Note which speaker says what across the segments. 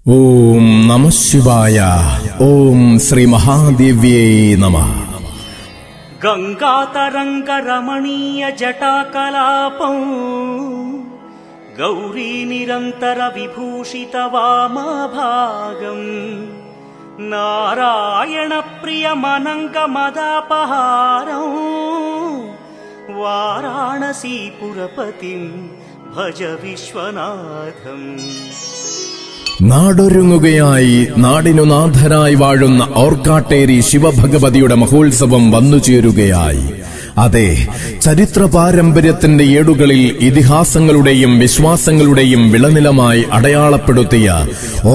Speaker 1: ഓം നമഃ ശിവായ. ഓം ശ്രീ മഹാദേവ്യേ നമഃ.
Speaker 2: ഗംഗാതരംഗ രമണീയ ജടാകലാപം ഗൗരീ നിരന്തര വിഭൂഷിത വാമഭാഗം നാരായണ പ്രിയമനംഗ മദാപഹാരം വാരാണസീപുരപതിം ഭജ വിശ്വനാഥം.
Speaker 1: നാടൊരുങ്ങുകയായി നാടിനു നാഥനായി വാഴുന്ന ഓർക്കാട്ടേരി ശിവഭഗവതിയുടെ മഹോത്സവം വന്നുചേരുകയായി. അതെ, ചരിത്ര പാരമ്പര്യത്തിന്റെ ഏടുകളിൽ ഇതിഹാസങ്ങളുടെയും വിശ്വാസങ്ങളുടെയും വിളനിലമായി അടയാളപ്പെടുത്തിയ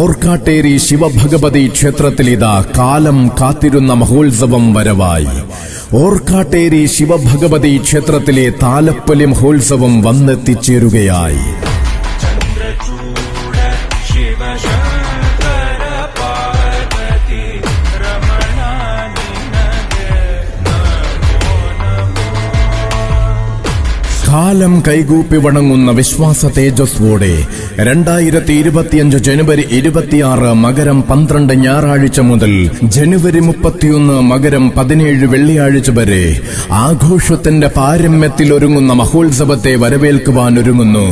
Speaker 1: ഓർക്കാട്ടേരി ശിവഭഗവതി ക്ഷേത്രത്തിലിതാ കാലം കാത്തിരുന്ന മഹോത്സവം വരവായി. ഓർക്കാട്ടേരി ശിവഭഗവതി ക്ഷേത്രത്തിലെ താലപ്പൊലി മഹോത്സവം വന്നെത്തിച്ചേരുകയായി. കാലം കൈകൂപ്പി വണങ്ങുന്ന വിശ്വാസ തേജസ്വോടെ 2025 ജനുവരി 26 മകരം 12 ഞായറാഴ്ച മുതൽ ജനുവരി 31 മകരം 17 വെള്ളിയാഴ്ച വരെ ആഘോഷത്തിന്റെ പാരമ്യത്തിൽ ഒരുങ്ങുന്ന മഹോത്സവത്തെ വരവേൽക്കുവാനൊരുങ്ങുന്നു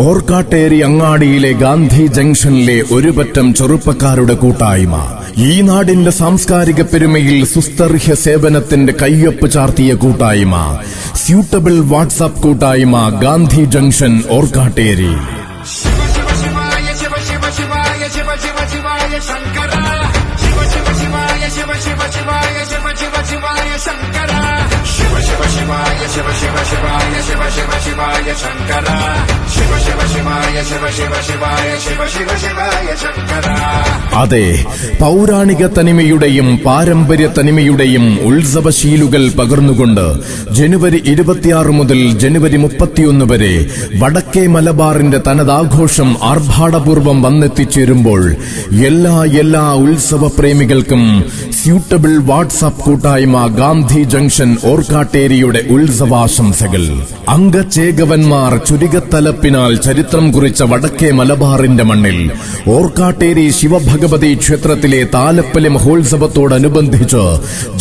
Speaker 1: ഓർക്കാട്ടേരി അങ്ങാടിയിലെ ഗാന്ധി ജംഗ്ഷനിലെ ഒരുപറ്റം ചെറുപ്പക്കാരുടെ കൂട്ടായ്മ. ഈ നാടിന്റെ സാംസ്കാരിക പെരുമയിൽ സുസ്ഥർഹ്യ സേവനത്തിന്റെ കയ്യൊപ്പ് ചാർത്തിയ കൂട്ടായ്മ, സ്യൂട്ടബിൾ വാട്സാപ്പ് കൂട്ടായ്മ, ഗാന്ധി ജംഗ്ഷൻ ഓർക്കാട്ടേരി. അതെ, പൗരാണിക തനിമയുടെയും പാരമ്പര്യ തനിമയുടെയും ഉത്സവശീലുകൾ പകർന്നുകൊണ്ട് ജനുവരി 26 മുതൽ ജനുവരി 31 വരെ വടക്കേ മലബാറിന്റെ തനതാഘോഷം ആർഭാടപൂർവ്വം വന്നെത്തിച്ചേരുമ്പോൾ എല്ലാ ഉത്സവ പ്രേമികൾക്കും സ്യൂട്ടബിൾ വാട്സാപ്പ് കൂട്ടായ്മ ഗാന്ധി ജംഗ്ഷൻ ഓർക്കാട്ടേരിയുടെ ഉത്സവാശംസകൾ. അംഗചേകവന്മാർ ചുരികത്തലപ്പിനാൽ ചരിത്രം കുറിച്ച വടക്കേ മലബാറിന്റെ മണ്ണിൽ ഓർക്കാട്ടേരി ശിവഭഗവതി ക്ഷേത്രത്തിലെ താലപ്പൊലി മഹോത്സവത്തോടനുബന്ധിച്ച്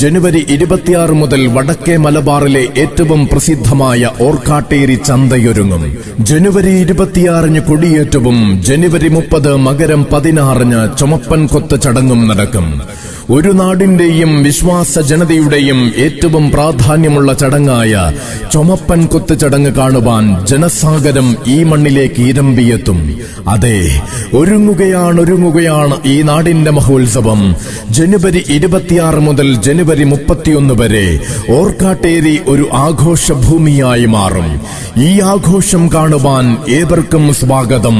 Speaker 1: ജനുവരി 26 മുതൽ വടക്കേ മലബാറിലെ ഏറ്റവും പ്രസിദ്ധമായ ഓർക്കാട്ടേരി ചന്തയൊരുങ്ങും. ജനുവരി 26 കൊടിയേറ്റവും ജനുവരി 30 മകരം 16 ചുമപ്പൻ കൊത്ത് ചടങ്ങും നടക്കും. ഒരു നാടിന്റെയും വിശ്വാസ ജനതയുടെയും ഏറ്റവും പ്രാധാന്യമുള്ള ചടങ്ങായ ചുമപ്പൻ കൊത്ത് ചടങ്ങ് കാണുവാൻ ജനസാഗരം ഈ മണ്ണിലേക്ക് ഇരമ്പിയെത്തും. അതെ, ഒരുങ്ങുകയാണ് ഈ നാടിന്റെ മഹോത്സവം. ജനുവരി 26 മുതൽ ജനുവരി 31 വരെ ഓർക്കാട്ടേരി ഒരു ആഘോഷഭൂമിയായി മാറും. ഈ ആഘോഷം കാണുവാൻ ഏവർക്കും സ്വാഗതം.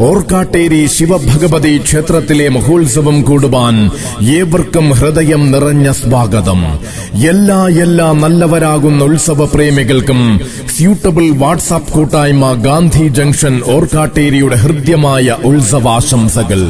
Speaker 1: ഓർക്കാട്ടേരി ശിവഭഗവതി ക്ഷേത്രത്തിലെ മഹോത്സവം കൂടുവാൻ ഏവർക്കും ഹൃദയം നിറഞ്ഞ സ്വാഗതം. എല്ലാ നല്ലവരാകുന്ന ഉത്സവ പ്രേമികൾക്കും സ്യൂട്ടബിൾ വാട്സാപ്പ് കൂട്ടായ്മ ഗാന്ധി ജംഗ്ഷൻ ഓർക്കാട്ടേരിയുടെ ഹൃദ്യമായ ഉത്സവാശംസകൾ.